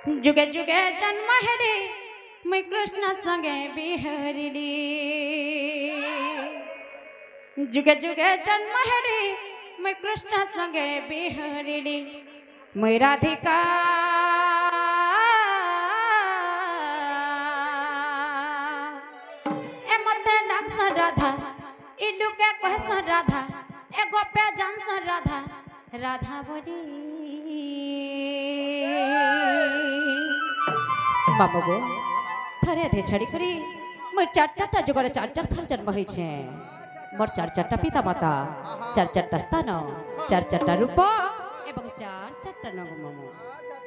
जुगे जुगे जन्म हेरी मैं कृष्ण संगे बिहरिली जुगे जुगे जन्म हेरी मैं कृष्ण संगे बिहरिली मैं राधिका ए मते डाक्स राधा इडू के कहस राधा ए गोपे जानस राधा राधा बोली बाबा गो थरे थे छड़ी करी मैं चार चारटा जुगारे चार चार थर जन्म होई छे मोर चार चारटा पिता माता चार चारटा स्थान चार चारटा रूप एवं चार चारटा नगम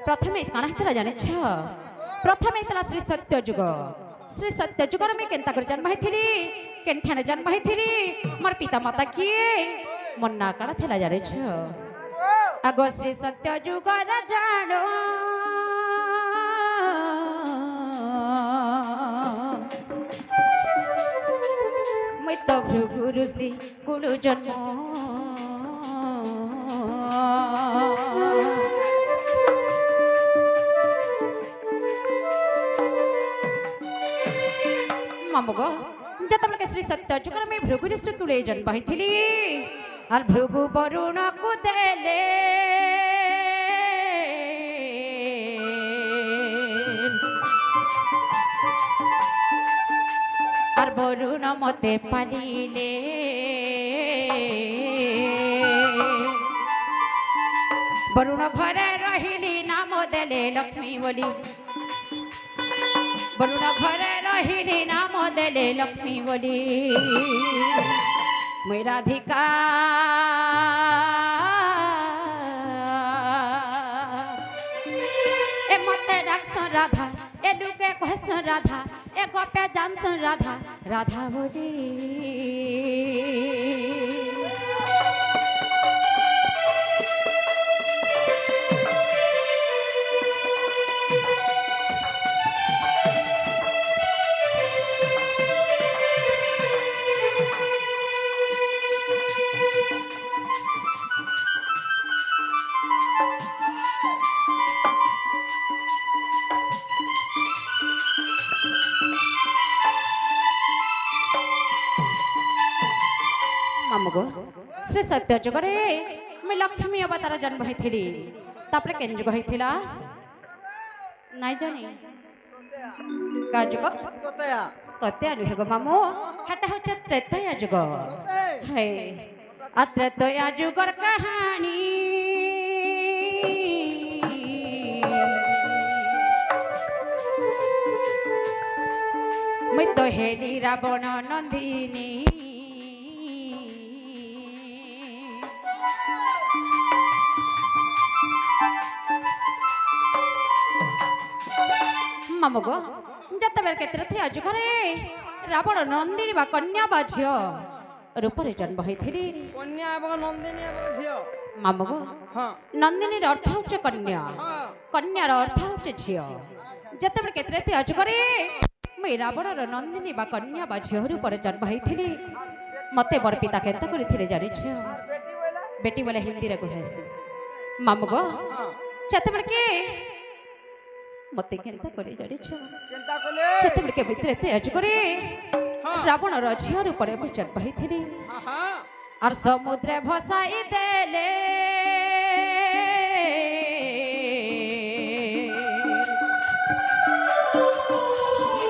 प्रथमे काना हेतला जाने छ प्रथमे हेतला श्री सत्य जुगर में केनता कर जन्म हेथिली केनठाने जन्म हेथिली मोर पिता माता किए मोर ना काना थेला जाने छ आगो श्री सत्य जुगर जानो मैं तो भृगु ऋषि कुरु जन्म मामगो जतबल के श्री सत्य जुगर में भृगु ऋषि कुले जन्म होइथिली और भृगु वरुण को देले और वरुण मते पालिले वरुण घरे रहिली नाम देले लक्ष्मी बोली वरुण घरे रहिली नाम देले लक्ष्मी बोली मैं राधिका ए मते डाक्स राधा ए डुके कहस राधा ए गोपे जानस राधा राधा बोली मामगो श्री सत्य जुगरे मैं लक्ष्मी अवतार जन्म होइथिली तापरे केन जुग होइथिला नाइ जानी का जुग तोतया तत्या रुहे गो मामो हटा होचे त्रेतया जुग है आ त्रेतया जुगर कहानी मैं तो हेली रावण नंदिनी मामगो जतबेल के तृतीय जुगरे रावण नंदिनी बा कन्या बा झियो रूपरे जन्म होइथिली कन्या एवं नंदिनी एवं झियो मामगो हां नंदिनी अर्थ होचे कन्या कन्यार अर्थ होचे झियो जतबेल के तृतीय जुगरे मैं रावण नंदिनी बा कन्या बा झियो रूपरे जन्म होइथिली मते बर पिता केता करिथिले जानि छ बेटी बोले हिंदी रे कहैसी मामगो जतबेल के मते केनता करे जानि छ केनता कोले जतबेल के भितरे ते अज करे रावण र झियो रूपरे मैं जन्म होइथिली हां और समुद्र भसाई देले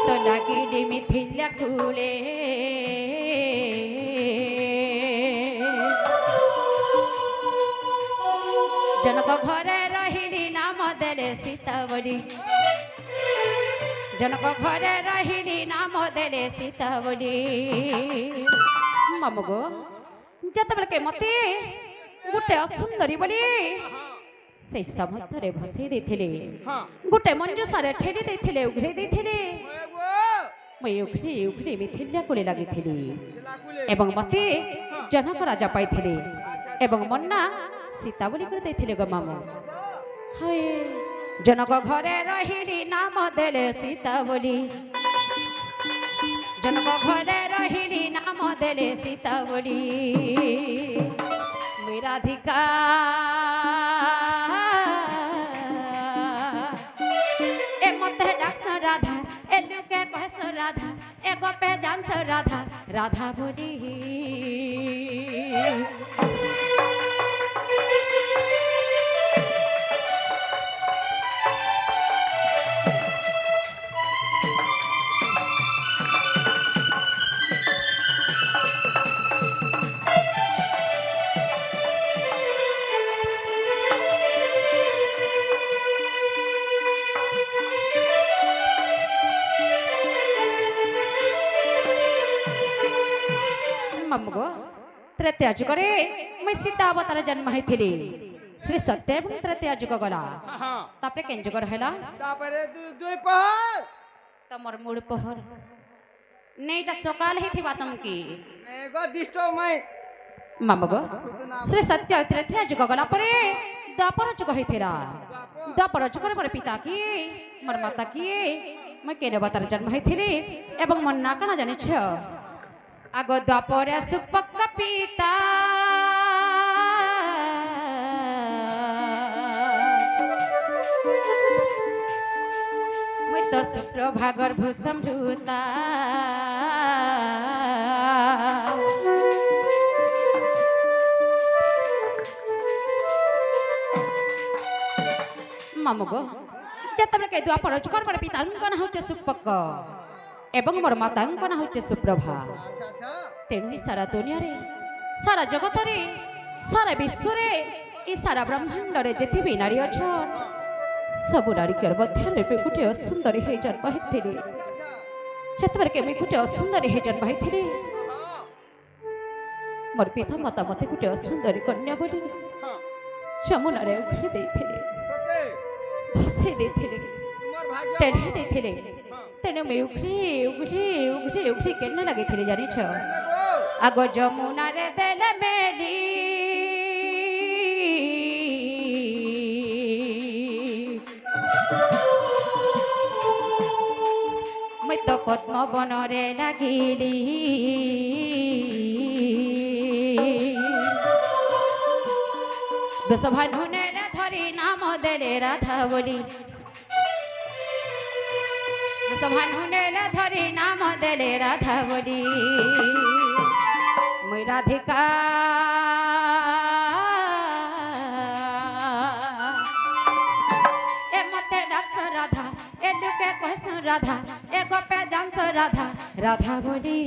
तो लागी डिमी थिल्या खुले जनक घरे रहिली नाम देले सीतावली जनक घरे रहिली नाम देले सीतावली मामगो जतबेल के मते गोटे असुंदरी बोली से समुद्र भसई देथिले गोटे मंजुषारे ठेली देथिले उघरे देथिले मैं उघरे उघरे मिथिल्या कोले लागिथिली एवं मते जनक राजा पाइथिले एवं मन्ना सीता बोली कर देथिले गो मामो हाय जनक घरे रहिली नाम देले सीता बोली जनक घरे रहिली नाम देले सीता बोली राधिका রাধা এনুকে কহস রাধা এ গোপে জানস রাধা রাধা বলি মামগো ত্রেতয়া যুগরে মুই সীতা অবতার জন্ম হইଥିଲି শ্রী সত্য এবং ত্রেতয়া যুগ গলা হ্যাঁ তারপরে কেন যুগর হলা তারপরে দুই পহর তোমার মূল পহর নেইটা সকাল হইথিবা তমকি এগো দিষ্ট মাই মামগো শ্রী সত্য ত্রেতয়া যুগ গলা পরে দ্বাপর যুগ হইথিলা দ্বাপর যুগর পরে পিতা কি মোর মাতা কি মই কেন অবতার জন্ম হইଥିଲି এবং মোর না কানা জানিছ আগ দ্বাপরে সুপক পিতা মুই তো শুক্র ভাগর ভূসম্ভূতা মামগো যেতবে কে দ্বাপর যুগর পরে পিতাঙ্কন হচ্ছে সুপক এবং মোর মাতাঙ্কন হচ্ছে সুপ্রভা আচ্ছা আচ্ছা তেমনি সারা দুনিয়ারে সারা জগতরে সারা বিশ্বরে এই সারা ব্রহ্মাণ্ডরে যেতে বি নারী অছন সবু নারীকর ମଧ୍ୟରେ ବି ଗୋଟେ ଅସୁନ୍ଦରୀ ହେଇ ଜନ୍ମ ହେଇଥିଲି ଯେତେବେଳେ କେବେ ଗୋଟେ ଅସୁନ୍ଦରୀ ହେଇ ଜନ୍ମ ହେଇଥିଲି ମୋର ପିତା ମାତା ମୋତେ ଗୋଟେ ଅସୁନ୍ଦରୀ କନ୍ୟା ବୋଲି ଯମୁନାରେ ଉଖେଇ ଦେଇଥିଲେ ସତେ ଭସେଇ ଦେଇଥିଲେ তোমার ভাগ্য ଟେଢ଼େଇ ଦେଇଥିଲେ ତେଣୁ ମୁଁ ଉଖେଇ କେନେ ଲାଗିଥିଲି ଜାଣିଛ ଆଗ ଯମୁନାରେ ଦେଲେ ମେଲି ମୁଇଁ ତ ପଦ୍ମ ବନରେ ଲାଗିଲି ବୃଷଭାନୁ ନେଲେ ଧରି ନାମ ଦେଲେ ରାଧା ବୋଲି বৃষভানু নেলে ধরি নাম দেলে রাধা বলি মুই রাধিকা এ মতে ডাকস রাধা এ লুকে কহস রাধা এ গোপে জানস রাধা রাধা বলি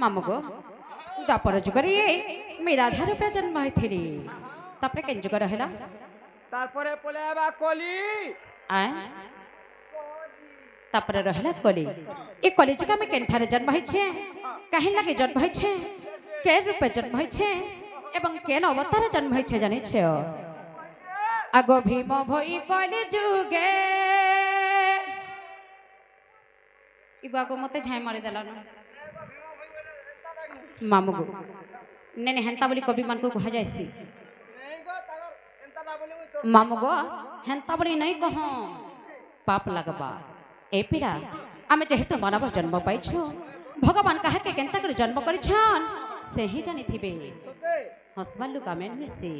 মামগো দ্বাপর যুগরে মুই রাধা রূপে জন্ম হইଥିଲି তারপরে কেন যুগরে হলা তারপরে পলে আবার কলি আয় তারপরে রহলা কলি এ কলি যুগ আমি কেনঠারে জন্ম হইছে কাহিন লাগে জন্ম হইছে কে রূপে জন্ম হইছে এবং কেন অবতারে জন্ম হইছে জানিছ আগ ভীম ভই কলি যুগে ইবাগো মতে ঝাই মারি দেলান মামগো নেনে হেন্তা বলি কবি মানকু কহা যাইছি নেগো তাগর এন্তা না বলি মুই তোর মামগো হেন্তা বলি নাই কহ পাপ লাগবা এ পিরা আমি যেহেতু মানব জন্ম পাইছো ভগবান কাহাকে কেন্তা করে জন্ম করিছন সেহি জানিথিবে সতে হসবার লোক আমি মিশি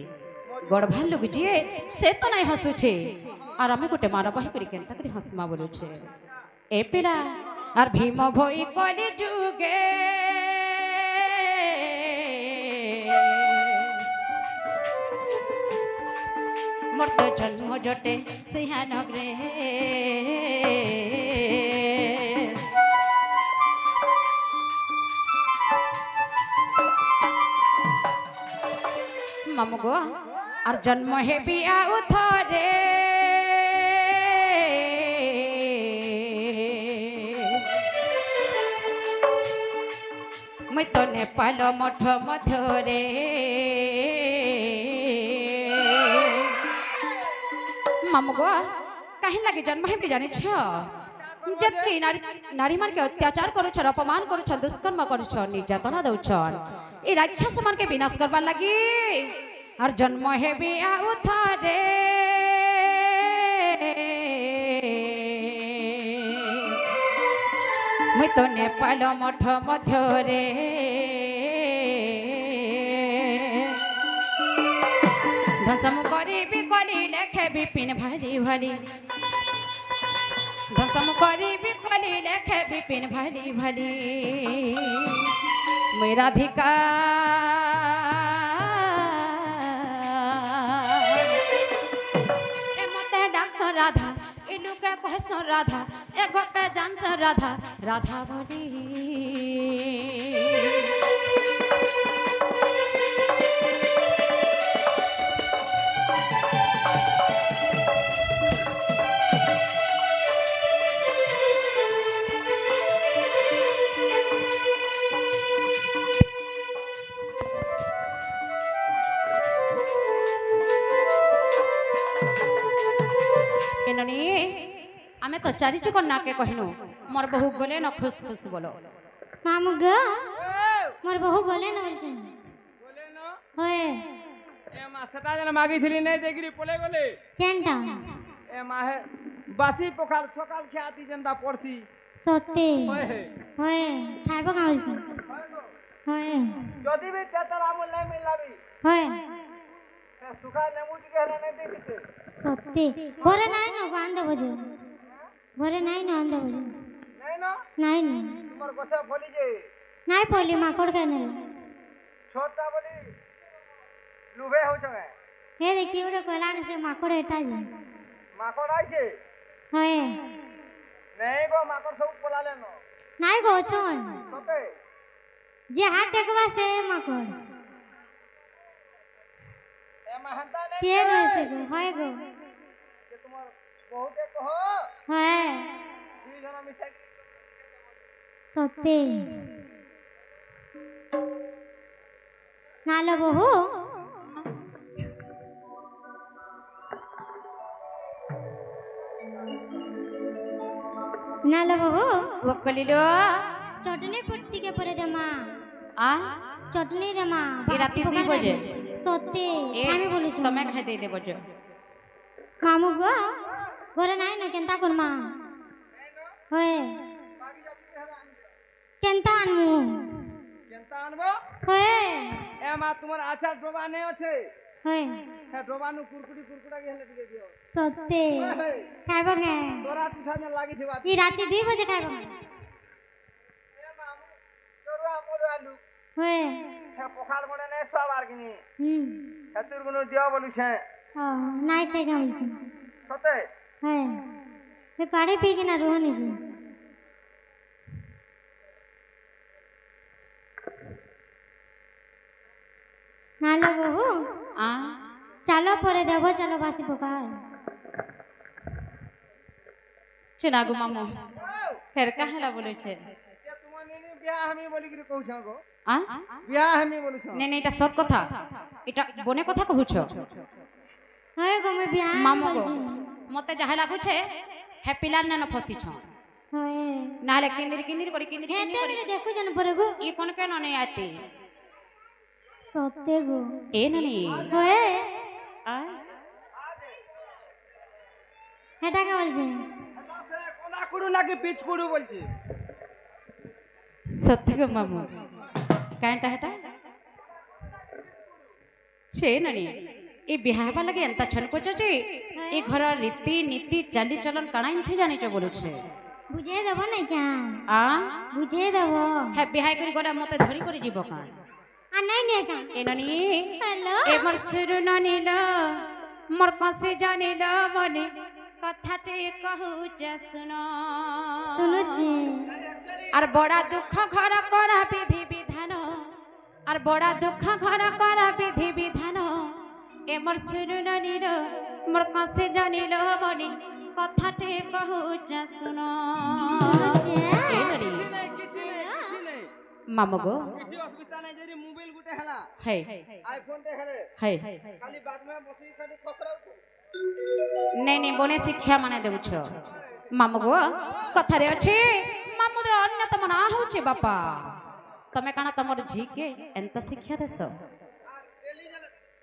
গড়ভার লোক যিয়ে সে তো নাই হসুছে আর আমি গোটে মানবাহী করে কেন্তা করে হসমা বলুছে এ পিরা আর ভীম ভই কলি যুগে মোর তো জন্ম জটে সিংহানগরে মামগো আর জন্ম হেবি আউ থরে মুই তো নেপাল মঠ মধ্যরে मामू गो कहीं लगे जन्म है भी जाने छ जबकि नारी नारी मान के अत्याचार करूछन अपमान करूछन दुष्कर्म करूछन निर्यातना दउछन ए राक्षस मान के विनाश करबार लगी और जन्म है भी आउथारे मुई तो नेपाल मठ मध्यरे धसम करी कली लेखे विपिन भारी भारी धसम करी कली लेखे विपिन भारी भारी मुई राधिका ए मते डाक्स राधा ए लुके कहस राधा ए गोपे जानस राधा राधा बोली आमे तो चारि चुकन ना के कहनु मोर बहु गले न खुश खुश बोलो मामू गो मोर बहु गले न बोल छन बोले न होए ए मा सटा जन मागी थिली नै देखरी पोले गोले केनटा ए मा है बासी पोखाल सकाल ख्याती जनता पड़सी सत्ते होए होए खाइबो का बोल छन होए যদি भी तेतला আমল নাই মিলাবি होए सुखा लेमु टिके हला नै देखिते सत्ते घरे नाइ न गांदे बजे घरे नाइ न आंदे बजे নাই ন नाइ न তোমার কথা বলি যে नाइ पली माकड़ के ने छोटा बोली লুবে হচ্ছে हे देखि ओरे कोलान से माकड़ एटा जे মাকড় আইছে होए নাই গো মাকড় সব পলালে ন नाइ गो छन সতে जे हाथ टेकवा से माकड़ ए महंता नै के रसे गो होए गो যে তোমার बहुते कहो होए দুই जना মিশাই सत्ते नालो बहु नालो बहु ಒಕ್ಕಲಿಲೋ चटनी पुट्टी के परे दमा आ चटनी दमा ए राती 2 बजे सत्ते ए আমি বলু तमे खाइ दे देबो जो मामू गो घरे नाइ न केनता करमा होए बाकी जाति के हला केनता आनमु केनता आनबो होए ए मा तुम्हार आचार डोबा नै আছে होए हे डोबानु कुरकुड़ा के हले दिए दियो सत्ते ओए खाइबो गे तोरा टूठा न लागी थी बात ई राती 2 बजे खाइबो ए मामू तोरा मोर आलू होए हे पोखाल बने नै सवार किनी हे तुर गुनु दियो बोलु छे हां नाइ खाइ गाम छी सते होए पे पाड़े पी के ना रोहनी जी नालो बहु आ चलो परे देबो चलो बासी पकाए चिनागु मामू फेर कहाला बोले छे ये तुम नेनी बियाह हमी बोली कि कहू छ गो आ बियाह हमी बोलु छ ने ने এটা সত কথা এটা বনে কথা কহুছ होए गो मैं बियाह मामू बोल गो छी मते जाहे लागुछे हे पिलार ने न फसी छ होए नाले किंदिर करी किंदिर हेते करी रे देखु जन परे गो ई कोन के न आते सत्ते गो ए ननी होए आ हेटा का बोल छी से कोना कुडू लागी पिच कुडू बोलची सत्य गो मामू कांटा हटा छे ननी ए बिहावा लगे एंता छनको जे ए घर रीति नीति चाली चलन काना इनथि जानि छ बोलु छे बुझे देबो नै क्या आ बुझे देबो हे बिहाय करी गोला मते धरी करी जीवो का आ नै ने का ए ननी हेलो ए मोर सुरु ननील मोर कसे जानिल मने कथाटे कहू जे सुनो सुनु छी আর বড়া দুঃখ ঘর করা বিধি বিধান আর বড়া দুঃখ ঘর করা বিধি বিধান এমর শুনুন নিল মোর কাছে জানিল মনি কথাতে কহুছ শুন सुनु छी किछि नै মামু গো किछि असुविधा नै जेरी मोबाइल गुटे हला है आईफोन ते हले है खाली बात में बसी खाली खसराउ ନାଇଁ ନାଇଁ ବନେ ଶିକ୍ଷା ମାନେ ଦେଉଛ ମାମୁ ଗୋ କଥାରେ ଅଛି ମାମୁର ଅନ୍ୟତମ ନାଁ ହଉଛି ବାପା ତମେ କାଣା ତମର ଝିକେ ଏନ୍ତା ଶିକ୍ଷା ଦେଶ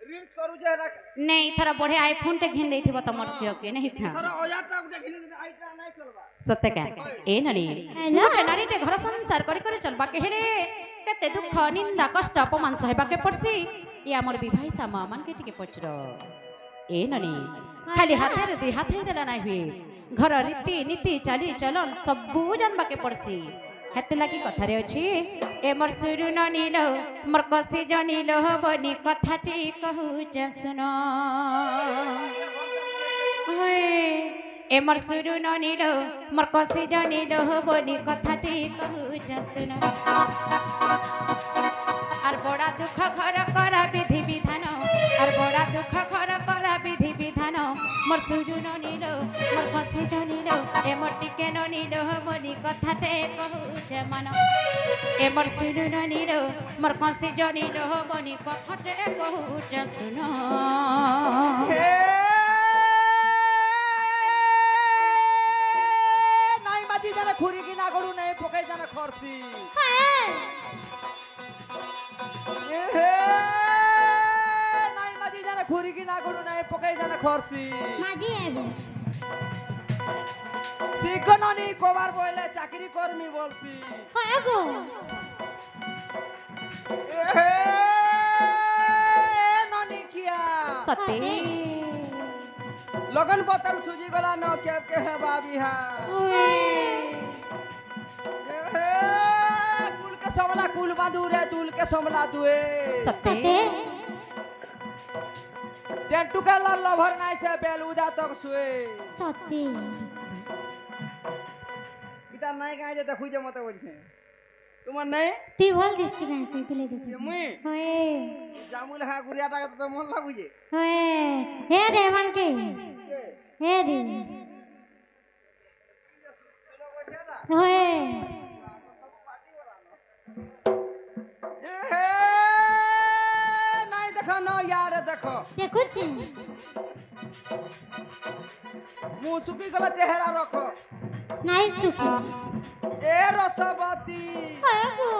ରିଲ୍ସ କରୁଛେ ହେଟା ନାଇଁ ଏଥର ବଢିଆ ଆଇଫୋନ ଟେ ଘିନ୍ ଦେଇଥିବ ତମର ଝିଅକେ ନାଇଁ ଖା ଧର 1000 ଟା ଗୁଟେ ଘିନି ଦେଲେ ଆଇଟା ନାଇଁ ଚଲବା ସତେ କା ଏ ନାରୀ ହେଲା ଗୋଟେ ନାରୀଟେ ଘର ସଂସାର କରି କରି ଚଲବା କେ ହେଲେ କେତେ ଦୁଃଖ ନିନ୍ଦା କଷ୍ଟ ଅପମାନ ସହିବାକେ ପଡସି ଏ ଆମର ବିବାହିତା ମା ମାନକେ ଟିକେ ପଚର ଏ ନାରୀ ଖାଲି ହାତରେ ଦୁଇ ହାତ ହେଇଦେଲା ନାଇଁ ହୁଏ ଘର ରୀତି ନୀତି ଚାଲି ଚଲନ ସବୁ ଜାନବାକେ ପଡସି ହେତେ ଲାଗି କଥାରେ ଅଛି ଏ ମୋର ସୁରୁ ନନିଲ ମୋର କସି ଜନିଲ ବନି କଥାଟି କହୁଛ ଶୁନ ଏ ମୋର ସୁରୁ ନନିଲ ମୋର କସି ଜନିଲ বনি কথাটি কহুছ শুন আর বড়া দুঃখ ঘর করা বিধি বিধান আর বড়া দুঃখ ঘর করা বিধি বিধান মোর সুরু ননিল মোর কসি জনিল এ মোর টিকে ননিল বনি কথাতে কহুছ মান এ মোর সুরু ননিল মোর কসি জনিল বনি কথাতে কহুছ শুন নাই মাঝি জানে খুরি কি না গড়ু নাই পকাই জানে খরসি হে নাই মাঝি জানে খুরি কি না গড়ু নাই পকাই জানে খরসি মাঝি আইবো শিখননি কবার বইলে চাকরি করমি বলছি হয় গো হে ননি কিয়া সতে লগন বতম সুজি গলা ন কেব के है बाबिहा कुल के समला कुल बांधू रे दुल के समला दुए सते सते चेंटू के लभर नाई से बेलुदा तक सुए সত্যি इता नाई गाय जे देखु जे मते बोलछे তোমার নাই তুই ভাল দিছিস গান সেইতলে দেখি মুই হয় জামুল হা গুড়িয়াটা তো মন লাগুছে হয় হে দে মানকে হে দে হয় নাই দেখো ন यार দেখো দেখুছি মুহ চুপি গলা চেহারা রাখো নাই সুখী এ রসবতী হয় গো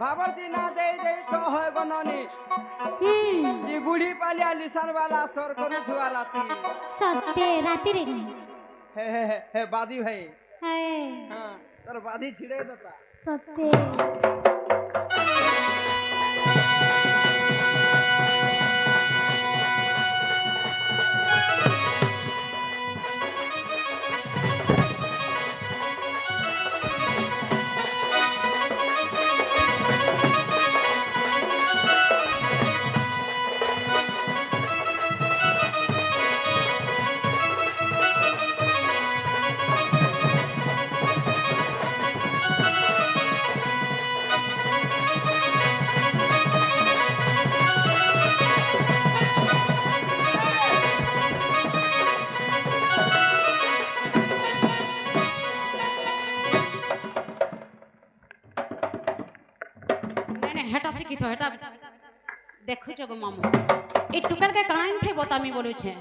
ভাবরজি না দেই দেই তো হয় গননি ই গুড়ি পালিয়া লিসান वाला সর করু ধুয়া রাতি সত্যি রাতিরে হে বাদি ভাই হ্যাঁ হ্যাঁ তোর বাদি ছিড়ে দেতা সত্যি হেটা শিখিত হেটা দেখুছ গো মামু এই টুকার কে কাইন থে বতামি বলুছে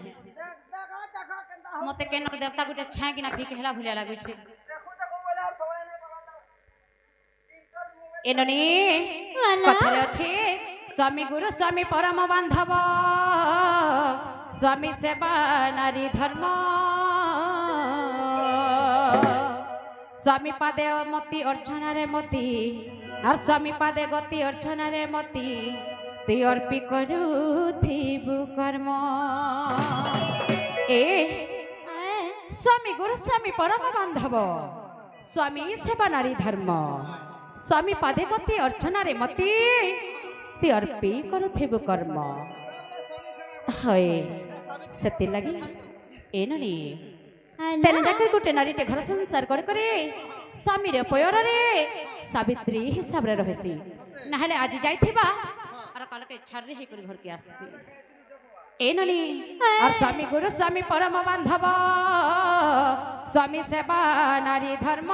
মতে কেন দেবতা গুটে ছাই কিনা ফিকে হেলা ভুলিয়া লাগুছে এননি কথারে আছে স্বামী গুরু স্বামী পরম বান্ধব স্বামী সেবা নারী ধর্ম স্বামী পাদে মতি অর্চনারে মতি আর স্বামী পাদে গতি অর্চনারে মতি তুই অর্পি করুথিবু কর্ম এ স্বামী গুরু স্বামী পরম বান্ধব স্বামী সেবা নারী ধর্ম স্বামী পাদে গতি অর্চনারে মতি তুই অর্পি করুথিবু কর্ম হয় সেতি লাগি এ ননি তেনে যাকে গোটে নারীতে ঘর সংসার করে করে স্বামীর পয়রে সাবিত্রী হিসাবে রহেছি না হলে আজি যাইথিবা আর কালকে ছাড়ি হে করে ঘরকে আসবি এ ননি আর স্বামী গুরু স্বামী পরম বান্ধব স্বামী সেবা নারী ধর্ম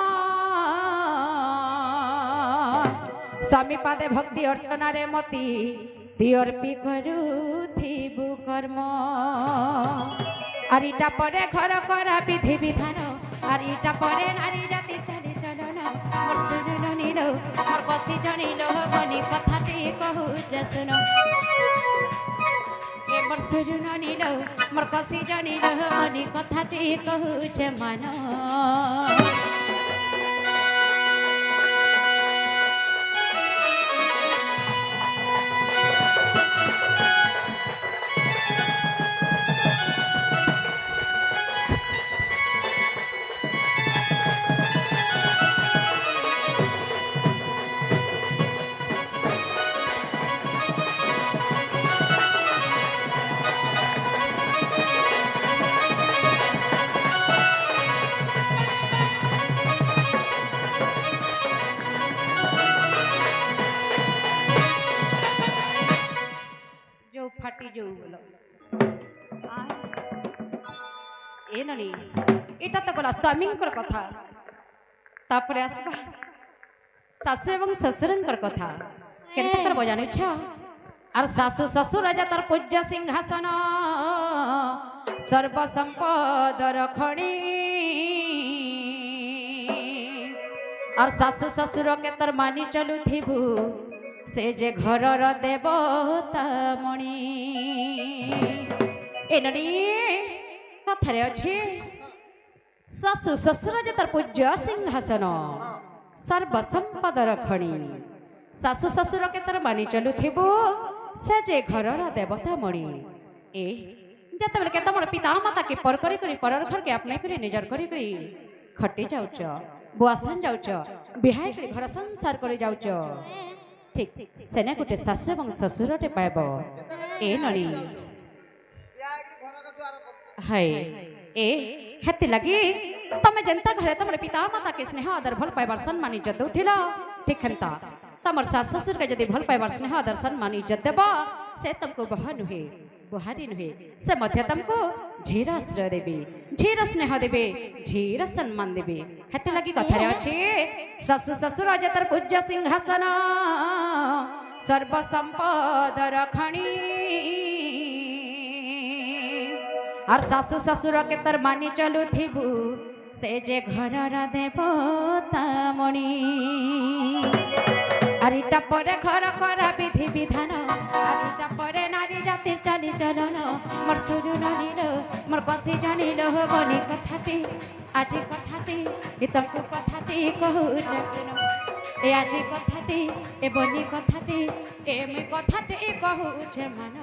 স্বামী পাদে ভক্তি অর্চনারে মতি তুই অর্পি করুথিবু কর্ম আর এটা পরে ঘর করা বিধি বিধান আর এটা পরে নারী জাতি চালি চলন মোর শুনুন নীল মোর কষি জানিল বনি কথাটি কহুছে শুন এ মোর শুনুন নীল মোর কষি জানিল বনি কথাটি কহুছে মান ফাটি যাও বলো এ ননি এটা তো গলা স্বামীঙ্কর কথা তারপরে আসবা শাশু এবং শ্বশুরঙ্কর কথা কেনতে করব জানিছ আর শাশু শ্বশুর রাজা তার পূজ্য সিংহাসন সর্বসম্পদর খনি আর শাশু শ্বশুরকে তোর মানি চলুথিবু সে যে ঘরর দেবতা মণি এননি কথারে আছে শাশু শ্বশুর যে তার পূজ্য সিংহাসন সর্বসম্পদর খনি শাশু শ্বশুরকে তোর মানি চলুথিবু সে যে ঘরর দেবতা মণি এ যেতবেলে কে তোমার পিতা মাতাকে পর করে করে পরর ঘরকে আপনি করে নিজর করে করে খটি যাউছ বুয়াসন যাউছ বিহাই করে ঘর সংসার করে যাউছ ঠিক সেনে গোটে শাশু এবং শ্বশুরଟେ পাইব এ ননি হাই এ হেতি লাগি তুমি যেন্তা ঘরে তোমার পিতা মাতাকে স্নেহ আদর ভাল পাইবার সম্মান ইজ্জত দেউথিল ঠিক হেন্তা তোমার শাশু শ্বশুরকে যদি ভাল পাইবার স্নেহ আদর সম্মান ইজ্জত দেব সে तुमको बहा नुहे बुहारी नुहे से मध्य तुमको झीर आश्रय देवे झीर स्नेह देवे झीर सम्मान देवे हेते लगी कथारे अछि शाशु শ্বশুর রাজা তার পূজ্য সিংহাসন সর্বসম্পদর খনি আর শাশু শ্বশুরকে তোর মানি চলুথিবু সে যে ঘরর দেবতা মণি আর এটা পরে ঘর করা বিধি বিধান আর এটা পরে নারী জাতির চালি চলন মোর শুনুন নীল মোর কষি জানিল বনি কথাটি আজি কথাটি এ তোমকে কথাটি কহুছে শুন এ আজি কথাটি এ বনি কথাটি এমে কথাটি কহুছে মান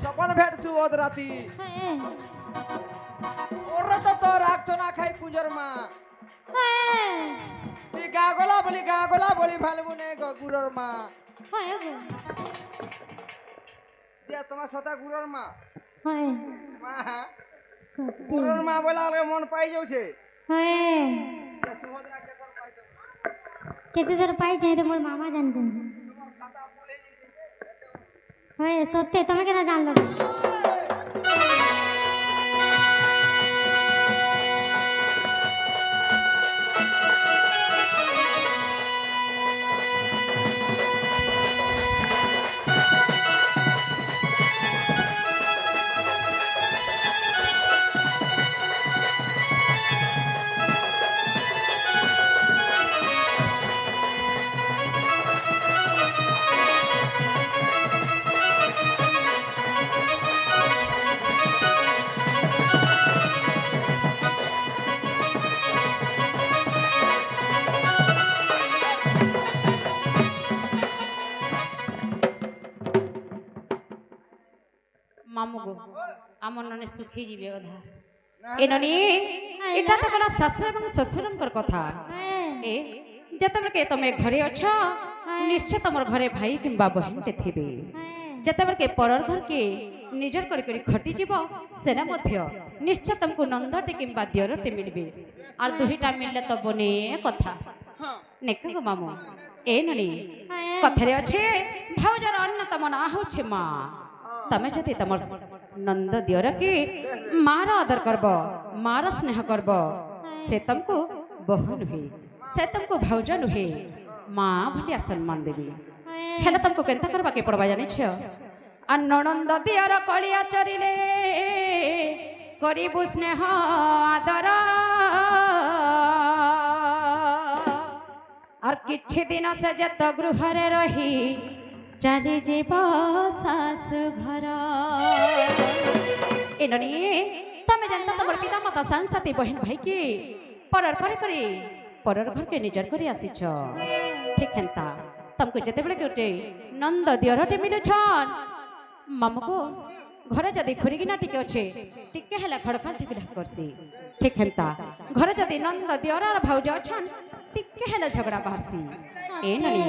সপন ভেটছু ওদ রাতি ওরা তো তোর আকছনা খাই পূজর মা তুই গা গলা বলি ভালবু নে গুরর মা দিয়া তোমার সাথে গুরর মা মা গুরর মা বলা মন পাই যাচ্ছে কেতে জোর পাই যাই তো মোর মামা জানছেন হয় সত্যি তুমি কেন জানলো না মামুগো আমার ননে সুখী যাবে অধা এ ননি এটা তো গলা শাশু এবং শ্বশুরঙ্কর কথা এ যেতবেলে তুমি ঘরে অছ নিশ্চয় তোমার ঘরে ভাই কিংবা বহিনতে থিবে যেতবেলে পরর ঘরকে নিজর করে করে খটি যাব সেনা মধ্য निश्चय तुमको नंदटे किंबा दियरटे मिलबे और दुहिटा मिलले तो बने कथा ହଁ नेक गो मामू ए ननी ହଏ कथरे अच्छे भाउजर अन्यतम ना होछे माँ तमे जदि तमर नंद दियर की मार आदर करब मार स्नेह करब से तुमको बहन नुहे से तुमको भाउज नुहे माँ भलिया सम्मान देवी ହଏ हेला तुमको केंता करबा के पड़बा जानि छ आ ननंद दियर कलिया चरिले करिबु स्नेह आदर और किछि दिन से जत गृहरे रही चली जीव सासु घर एननी तमे जानता तमर पिता माता संसती बहन भाई की परर करे परर घर के निजर करी आसी छ ठीक हेंता तुमको जते बेले के नंद दियरटे मिलु छन मामको घरे जदि खुरिगिना टिके अच्छे टिके हेला खड़खड़ ठीक ढाक करसी ठीक हेंता घरे जदि नंद दियर और भाउज छन टिके हेला झगड़ा बाहरसी ए ननी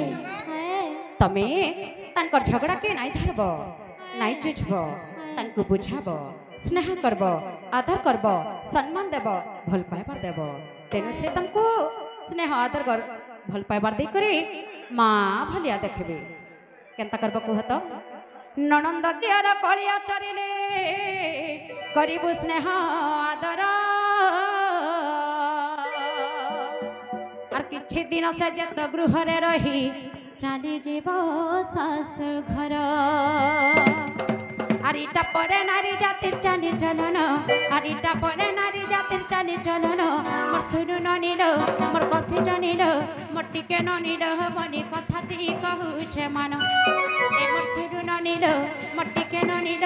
ହଏ तमे तांकर झगड़ा के नाई धरब नाई जुझब तांको बुझाब स्नेह करब आदर करब सम्मान देब भल पाइबार देब तेणु से तुमको स्नेह आदर कर भल पाइबार दे करे माँ भलिया देखबे केंता करब कुह तो ननंद दियर कलिया चरिले करिबु स्नेह आदर और किछि दिन से जत गृहरे रही चली जीव सासु घर আর ইটা পরে নারী জাতির চালি চলন আর ইটা পরে নারী জাতির চালি চলন মোর শুনু ননিল মোর কষি জানিল মোর টিকে ননিল বলি কথাটি কহুছে মান এ মোর শুনু ননিল মোর টিকে ননিল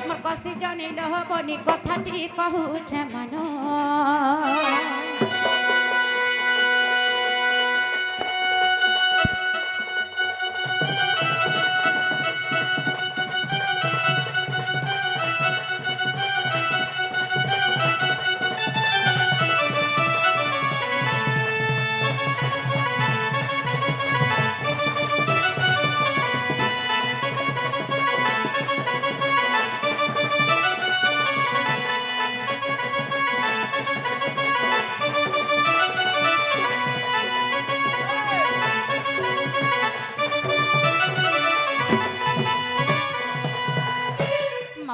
মোর কষি জানিল বলি কথাটি কহুছে মান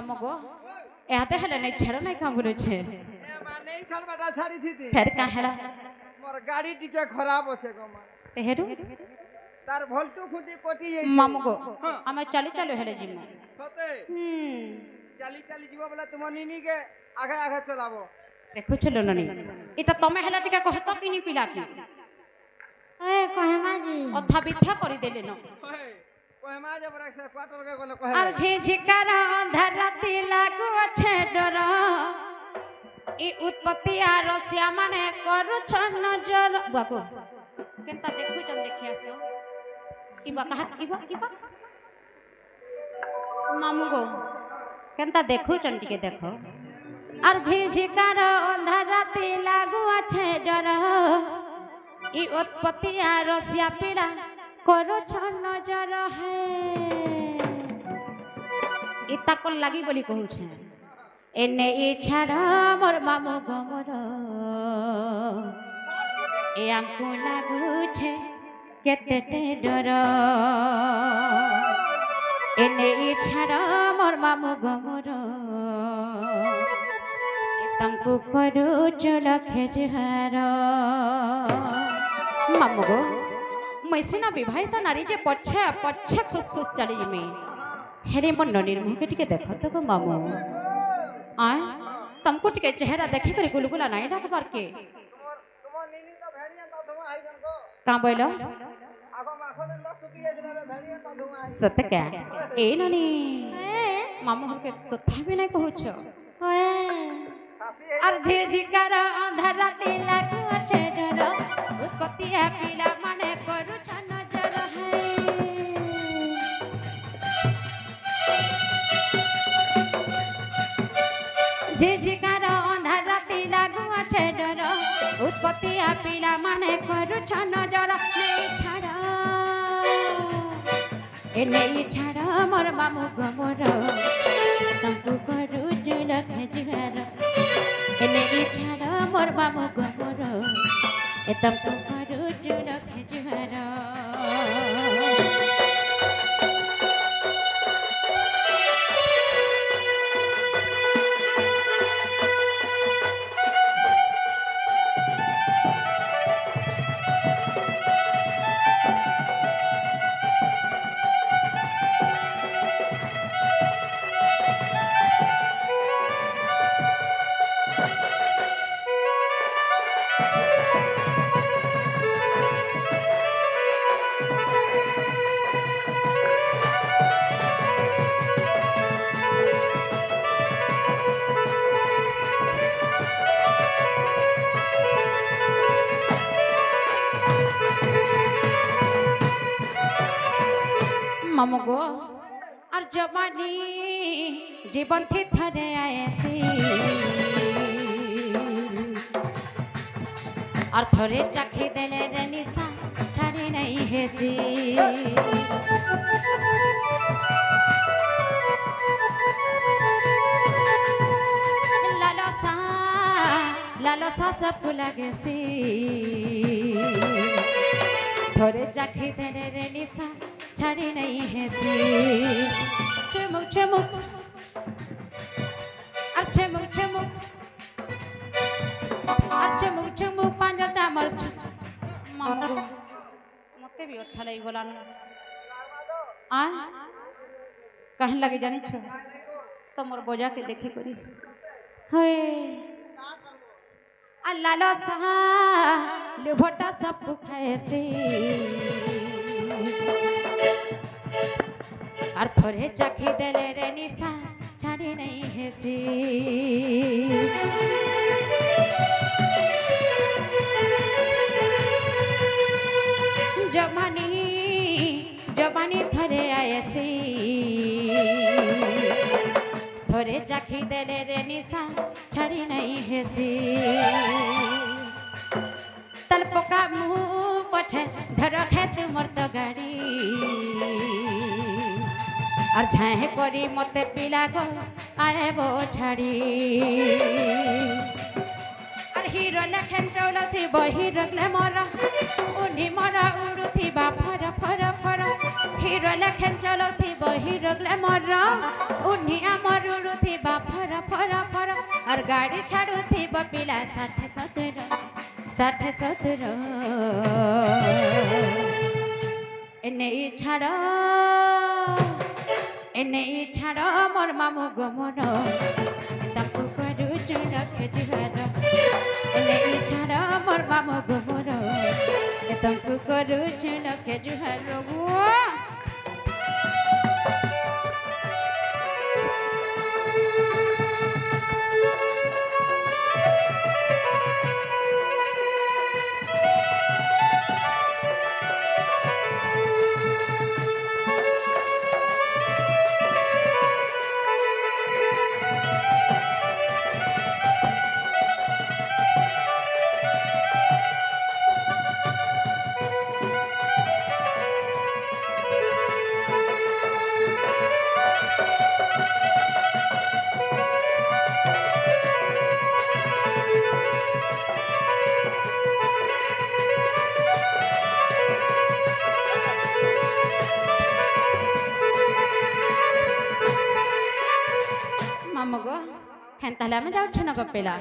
एते हले नहीं छड़ नहीं काम बोले छे ଏ ମା ନେଇ ଛାଡ଼ବାଟା ଛାଡ଼ିଥିତି फिर का हेला ମୋର ଗାଡ଼ି ଟିକେ ଖରାପ ଅଛେ ଗो ମା तेहेरु ତାର ଭଲ୍ଟୁ ଖୁଣ୍ଟି କଟି ଯାଇଛି मामू को ହଁ हमें चली चलो हेले जिमु ସତେ हम्म ଚାଲି ଚାଲି ଯିବ ବୋଲେ ତୁମ ନିନିକେ ଆଘେ ଆଘେ ଚଲାବ देखु छलो ननी इता तमे हेला टिका कह तो किनी पिला की ହଏ କହେମା ଜି अथा बिथा करी देले न କହେମା ଯେ ବରା ସେ କ୍ୱାର୍ଟର କେ ଗଲେ আর କହେବେ झिझिकार धरती लागु अच्छे डर ई उत्पत्ति आ रसिया माने करू छन नजर बाको केनता देखु चन देखि आसो इबा कहा इबा मामू गो केनता देखु चन टिके देखो আর झिझिकार धरती लागु अच्छे डर ई उत्पत्ति आ रसिया पीड़ा करू छन नजर है इता कोन लागी बोली कहू छे एने ई छाड़ा मोर मामू गमर ए आंकु लागू छे केते डर एने ई छाड़ा मोर मामू गमर ए तमको करू चला खेजहार मामू गो मैसिना विवाहिता नारी जे पछे पछे खुश खुश चली जमी हेरे मन ननीर मुह के टिके देख तो मामू आय तुमको टिके चेहरा देखी कर गुलगुला नहीं रखबार के ତୁମ ନିନି ତ ଭେଡ଼ିଆ ତ ଧୁଆ ହେଇଛନ୍ ଗो का बोलो ଆଗ ମାଖ ଯେନ୍ତା ଶୁକି ଯାଇଥିଲା ଏବେ ଭେଡ଼ିଆ ତ ଧୁଆ ହେଇଛି सत क्या ए ननी ହଏ मामू के कथा भी नहीं कहछ ହଏ ଖାସି और झिझिकार अंधार राती लागु अच्छे डर उत्पत्तिया पिला माने करू छन नजर है झिझिकार अंधार राती लागु अच्छे डर उत्पत्तिया पिला माने करू छन नजर नहीं छाड़ा ए नहीं छाड़ा मोर मामू गमर तुमको करू जुलख जिगर এনে ছাড়া মোর মামু গোমর এতম তো করু চুলক জুহার মামু গো আর জবানি জীবন থি ধরে আয়েছি আর থরে চাখি দেলে রে নিশা ছাড়ি নাই হেছি লালসা লালসা সব লাগেছি থরে চাখি দেলে রে নিশা ছাড়ি নাই হেছি চমক চমক আর চমক চমক আর চমক চমক পাঞ্জাটা আমার মামু মতে বি অথা লাগি গলান আ কাহিন লাগে জানিছ তোমার বজাকে দেখি করি হয় আর লালসা লোভটা সব খাইছি আর থরে চাখি দেলে রে নিশা ছাড়ি নাই হেসি জবানি জবানি থরে আয়েছি থরে চাখি দেলে রে নিশা ছাড়ি নাই হেসি তাল পোকা মুহ পছে ধর খেত মোর তো গাড়ি আর ঝাঁহে করি মতে পিলা গো আয়েব ছাড়ি আর হিরো লেখেন চৌলথিব হিরো গ্ল্যামর উনি মরা উড়ুথিবা ফর ফর ফর হিরো লেখেন চৌলথিব হিরো গ্ল্যামর উনি আমার উড়ুথিবা ফর ফর ফর আর গাড়ি ছাড়ুথিব পিলা 60-70 এনে ছাড় এনে ছাড় মোর মামু গোমর তাকু করু চুলকে জুহার এনে ছাড় মোর মামু গোমর তাকু করু চুলকে জুহার গো মামু গো হেন তাহলে আমি যাচ্ছি না গো পেলা